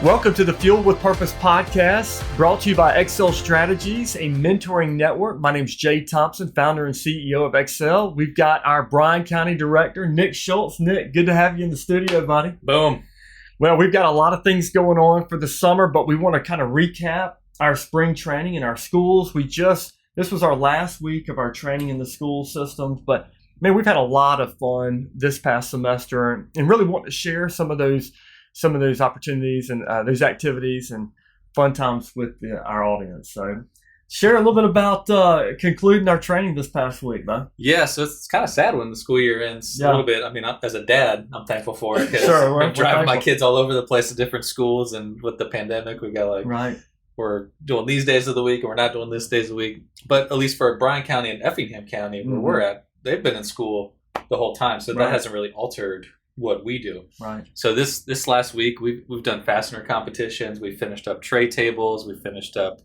Welcome to the Fuel with Purpose podcast, brought to you by Xcel Strategies, a mentoring network. My name is Jay Thompson, founder and CEO of Xcel. We've got our Bryan County Director, Nick Schultz. Nick, good to have you in the studio, buddy. Boom. Well, we've got a lot of things going on for the summer, but we want to kind of recap our spring training in our schools. This was our last week of our training in the school systems, but man, we've had a lot of fun this past semester and really want to share some of those opportunities and those activities and fun times with our audience. So share a little bit about concluding our training this past week, man. Yeah, so it's kind of sad when the school year ends a little bit. I mean, as a dad, I'm thankful for it because I'm driving my kids all over the place to different schools, and with the pandemic, we got we're doing these days of the week and we're not doing this days of the week. But at least for Bryan County and Effingham County, where we're at, they've been in school the whole time, so that hasn't really altered what we do. Right. So this last week we've done fastener competitions. We finished up tray tables. We finished up.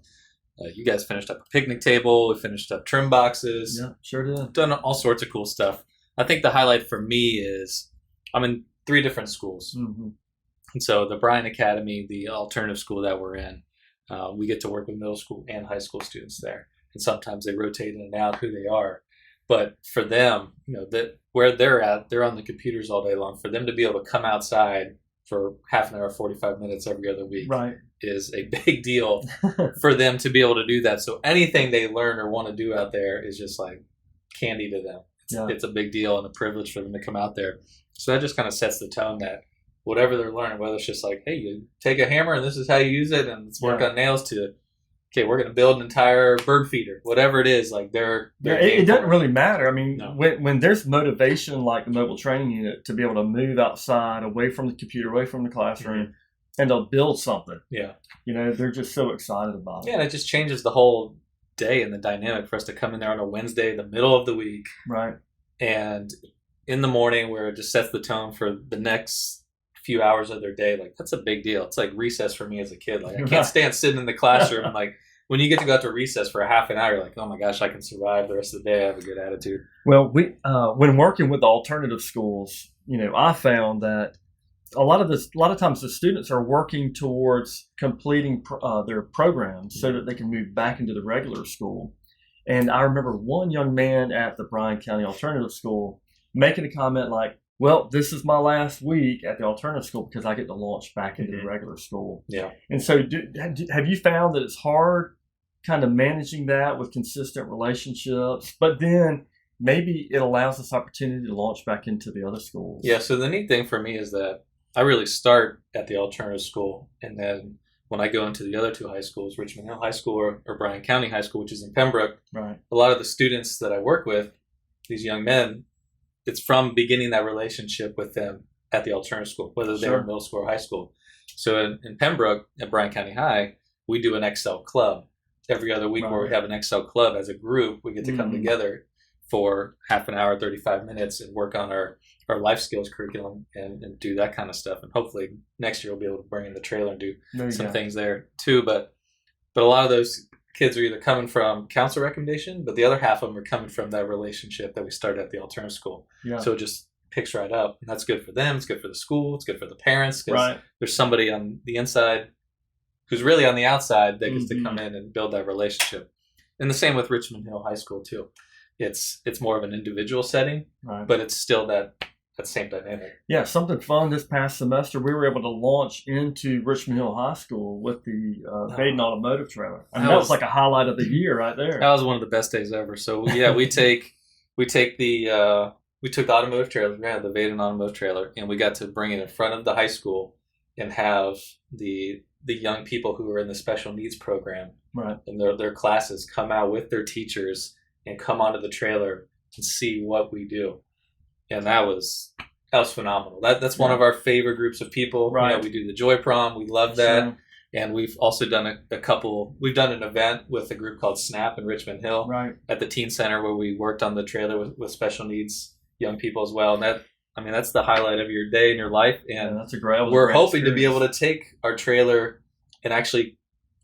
You guys finished up a picnic table. We finished up trim boxes. Yeah, sure did. Done all sorts of cool stuff. I think the highlight for me is I'm in 3 different schools, and so the Bryan Academy, the alternative school that we're in, we get to work with middle school and high school students there, and sometimes they rotate in and out who they are. But for them, that where they're at, they're on the computers all day long. For them to be able to come outside for half an hour, 45 minutes every other week is a big deal for them to be able to do that. So anything they learn or want to do out there is just like candy to them. It's a big deal and a privilege for them to come out there. So that just kind of sets the tone that whatever they're learning, whether it's just like, hey, you take a hammer and this is how you use it and let's work on nails, to okay, we're going to build an entire bird feeder, whatever it is, like they're it doesn't really matter. I mean, when there's motivation like the mobile training unit to be able to move outside, away from the computer, away from the classroom, and they'll build something. Yeah. They're just so excited about it. Yeah, and it just changes the whole day and the dynamic for us to come in there on a Wednesday, the middle of the week. Right. And in the morning where it just sets the tone for the next few hours of their day. Like, that's a big deal. It's like recess for me as a kid. Like, I can't stand sitting in the classroom. Like, when you get to go out to recess for a half an hour, you're like, oh my gosh, I can survive the rest of the day. I have a good attitude. Well, when working with alternative schools, I found that a lot of times the students are working towards completing their programs so that they can move back into the regular school. And I remember one young man at the Bryan County Alternative School making a comment like, well, this is my last week at the alternative school because I get to launch back into the regular school. Yeah. And so have you found that it's hard kind of managing that with consistent relationships, but then maybe it allows this opportunity to launch back into the other schools? Yeah, so the neat thing for me is that I really start at the alternative school, and then when I go into the other 2 high schools, Richmond Hill High School or Bryan County High School, which is in Pembroke, a lot of the students that I work with, these young men, it's from beginning that relationship with them at the alternative school, whether they were middle school or high school. So in Pembroke, at Bryan County High, we do an Xcel club every other week where we have an Xcel club as a group. We get to come together for half an hour, 35 minutes and work on our life skills curriculum and do that kind of stuff. And hopefully next year we'll be able to bring in the trailer and do some things there too. But a lot of those kids are either coming from council recommendation, but the other half of them are coming from that relationship that we started at the alternative school. Yeah. So it just picks right up, and that's good for them. It's good for the school. It's good for the parents because there's somebody on the inside who's really on the outside that gets to come in and build that relationship. And the same with Richmond Hill High School too. It's more of an individual setting, but it's still that same dynamic. Yeah, something fun this past semester. We were able to launch into Richmond Hill High School with the Baden Automotive trailer. I mean, that was like a highlight of the year right there. That was one of the best days ever. So yeah, we took the automotive trailer. We had the Baden Automotive trailer, and we got to bring it in front of the high school and have the young people who are in the special needs program and their classes come out with their teachers and come onto the trailer and see what we do. And that was phenomenal. That's one of our favorite groups of people. Right. We do the Joy Prom. We love that. Sure. And we've also done we've done an event with a group called SNAP in Richmond Hill at the Teen Center where we worked on the trailer with special needs young people as well. And that's the highlight of your day and your life. And that's we're hoping to be able to take our trailer and actually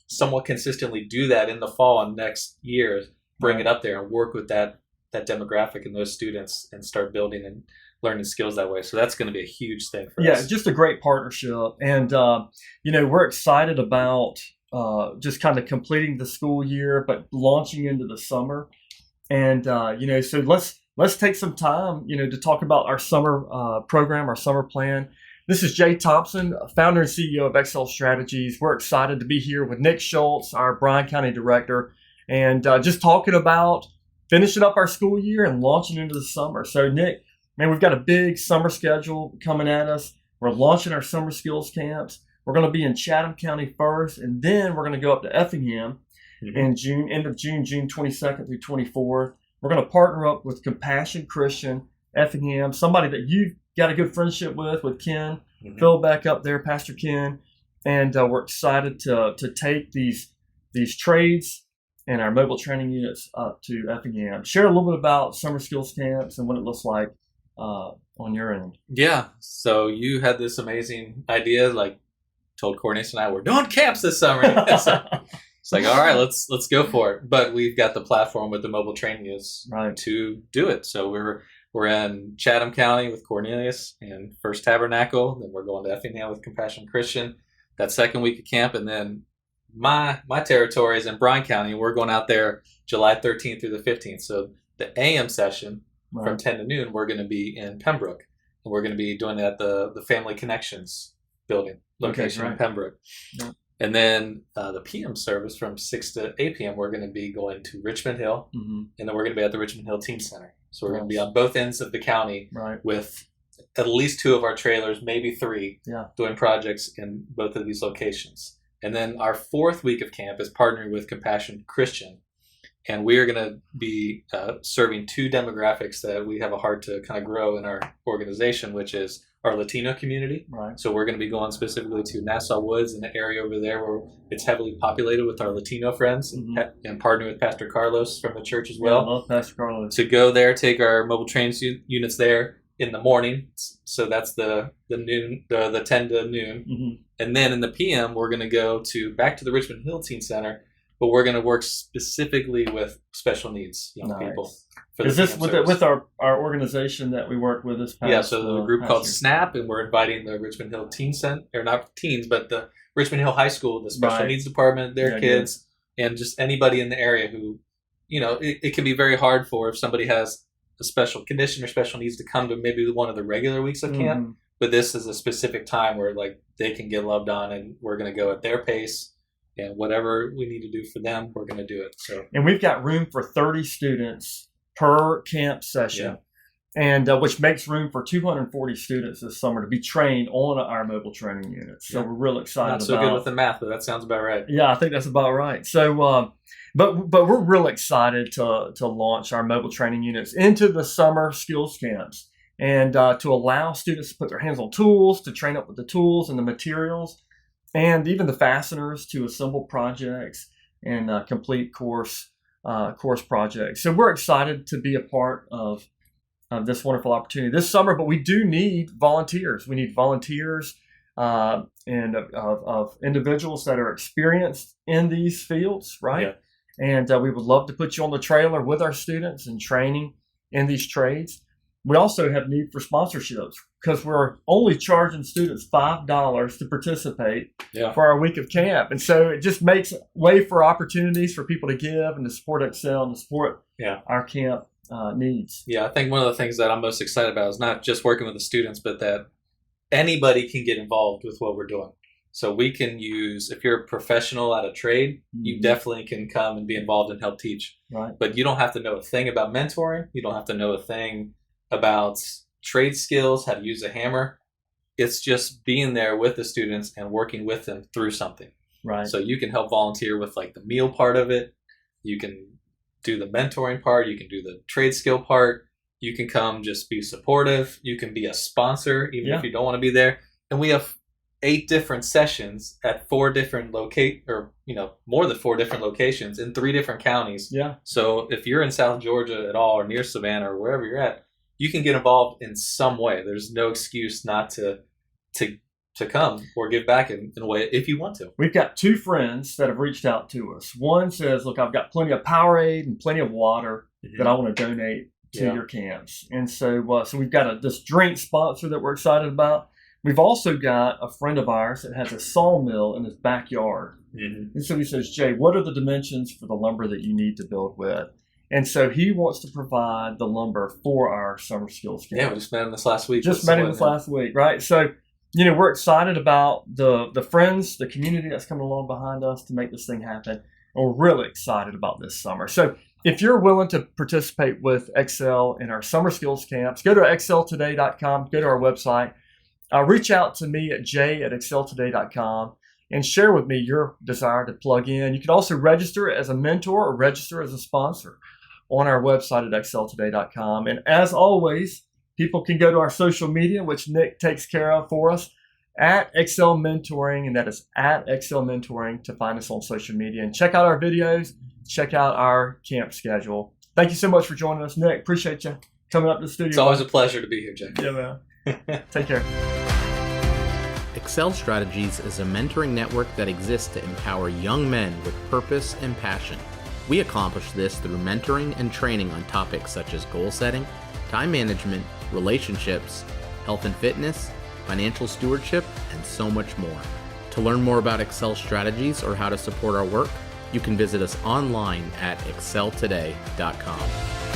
somewhat consistently do that in the fall and next year, bring it up there and work with that demographic and those students and start building and learning skills that way. So that's going to be a huge thing for us. Yeah, just a great partnership. And, we're excited about just kind of completing the school year, but launching into the summer. And, so let's take some time, to talk about our summer program, our summer plan. This is Jay Thompson, founder and CEO of Xcel Strategies. We're excited to be here with Nick Schultz, our Bryan County Director, and just talking about finishing up our school year and launching into the summer. So, Nick, man, we've got a big summer schedule coming at us. We're launching our summer skills camps. We're going to be in Chatham County first, and then we're going to go up to Effingham in June, end of June, June 22nd through 24th. We're going to partner up with Compassion Christian Effingham, somebody that you've got a good friendship with Ken, Phil back up there, Pastor Ken, and we're excited to take these trades and our mobile training units up to Effingham. Share a little bit about summer skills camps and what it looks like on your end. Yeah, so you had this amazing idea, like told Cornelius and I, we're doing camps this summer. So it's like, all right, let's go for it. But we've got the platform with the mobile training units to do it. So we're in Chatham County with Cornelius and First Tabernacle. Then we're going to Effingham with Compassion Christian that second week of camp. And then my territory is in Bryan County. We're going out there July 13th through the 15th. So the AM session from 10 to noon, we're going to be in Pembroke. And we're going to be doing it at the Family Connections building location in Pembroke. Yeah. And then the PM service from 6 to 8 p.m., we're going to be going to Richmond Hill. And then we're going to be at the Richmond Hill Teen Center. So we're going to be on both ends of the county with at least 2 of our trailers, maybe 3, doing projects in both of these locations. And then our 4th week of camp is partnering with Compassion Christian. And we are going to be serving 2 demographics that we have a heart to kind of grow in our organization, which is our Latino community. So we're going to be going specifically to Nassau Woods and the area over there where it's heavily populated with our Latino friends and partnering with Pastor Carlos from the church as well. I love Pastor Carlos. To go there, take our mobile training units there in the morning. So that's the 10 to noon. And then in the PM, we're going to go back to the Richmond Hill Teen Center, but we're going to work specifically with special needs young people. Is this with our organization that we work with this past? Yeah, so the group called SNAP, and we're inviting the Richmond Hill Teen Center, or not teens, but the Richmond Hill High School, the special needs department, their kids, and just anybody in the area who, it can be very hard for if somebody has a special condition or special needs to come to maybe one of the regular weeks of camp. But this is a specific time where they can get loved on, and we're going to go at their pace. And whatever we need to do for them, we're going to do it. So, and we've got room for 30 students per camp session, and which makes room for 240 students this summer to be trained on our mobile training units. So we're real excited. Not so good with the math, but that sounds about right. Yeah, I think that's about right. So, but we're real excited to launch our mobile training units into the summer skills camps, and to allow students to put their hands on tools, to train up with the tools and the materials, and even the fasteners to assemble projects and complete course projects. So we're excited to be a part of this wonderful opportunity this summer, but we do need volunteers. We need volunteers and of individuals that are experienced in these fields, right? And we would love to put you on the trailer with our students and training in these trades. We also have need for sponsorships because we're only charging students $5 to participate for our week of camp. And so it just makes way for opportunities for people to give and to support Xcel and to support our camp needs. Yeah, I think one of the things that I'm most excited about is not just working with the students, but that anybody can get involved with what we're doing. So we can use, if you're a professional at a trade, you definitely can come and be involved and help teach. But you don't have to know a thing about mentoring. You don't have to know a thing about trade skills, how to use a hammer. It's just being there with the students and working with them through something. So you can help volunteer with the meal part of it. You can do the mentoring part. You can do the trade skill part. You can come just be supportive. You can be a sponsor, even if you don't want to be there. And we have 8 different sessions at 4 different more than 4 different locations in 3 different counties. So if you're in South Georgia at all or near Savannah or wherever you're at, you can get involved in some way. There's no excuse not to come or give back in a way if you want to. We've got 2 friends that have reached out to us. One says, look, I've got plenty of Powerade and plenty of water that I want to donate to your camps. And so we've got this drink sponsor that we're excited about. We've also got a friend of ours that has a sawmill in his backyard. Mm-hmm. And so he says, Jay, what are the dimensions for the lumber that you need to build with? And so he wants to provide the lumber for our summer skills camp. Yeah, we just met him this last week. Last week, right? So, we're excited about the friends, the community that's coming along behind us to make this thing happen. And we're really excited about this summer. So if you're willing to participate with Xcel in our summer skills camps, go to xceltoday.com, go to our website. Reach out to me at jay@xceltoday.com and share with me your desire to plug in. You can also register as a mentor or register as a sponsor on our website at xceltoday.com. And as always, people can go to our social media, which Nick takes care of for us, at Xcel Mentoring, and that is at Xcel Mentoring, to find us on social media. And check out our videos, check out our camp schedule. Thank you so much for joining us, Nick. Appreciate you coming up to the studio. It's always a pleasure to be here, Jay. Yeah, man. Take care. Xcel Strategies is a mentoring network that exists to empower young men with purpose and passion. We accomplish this through mentoring and training on topics such as goal setting, time management, relationships, health and fitness, financial stewardship, and so much more. To learn more about Xcel Strategies or how to support our work, you can visit us online at xceltoday.com.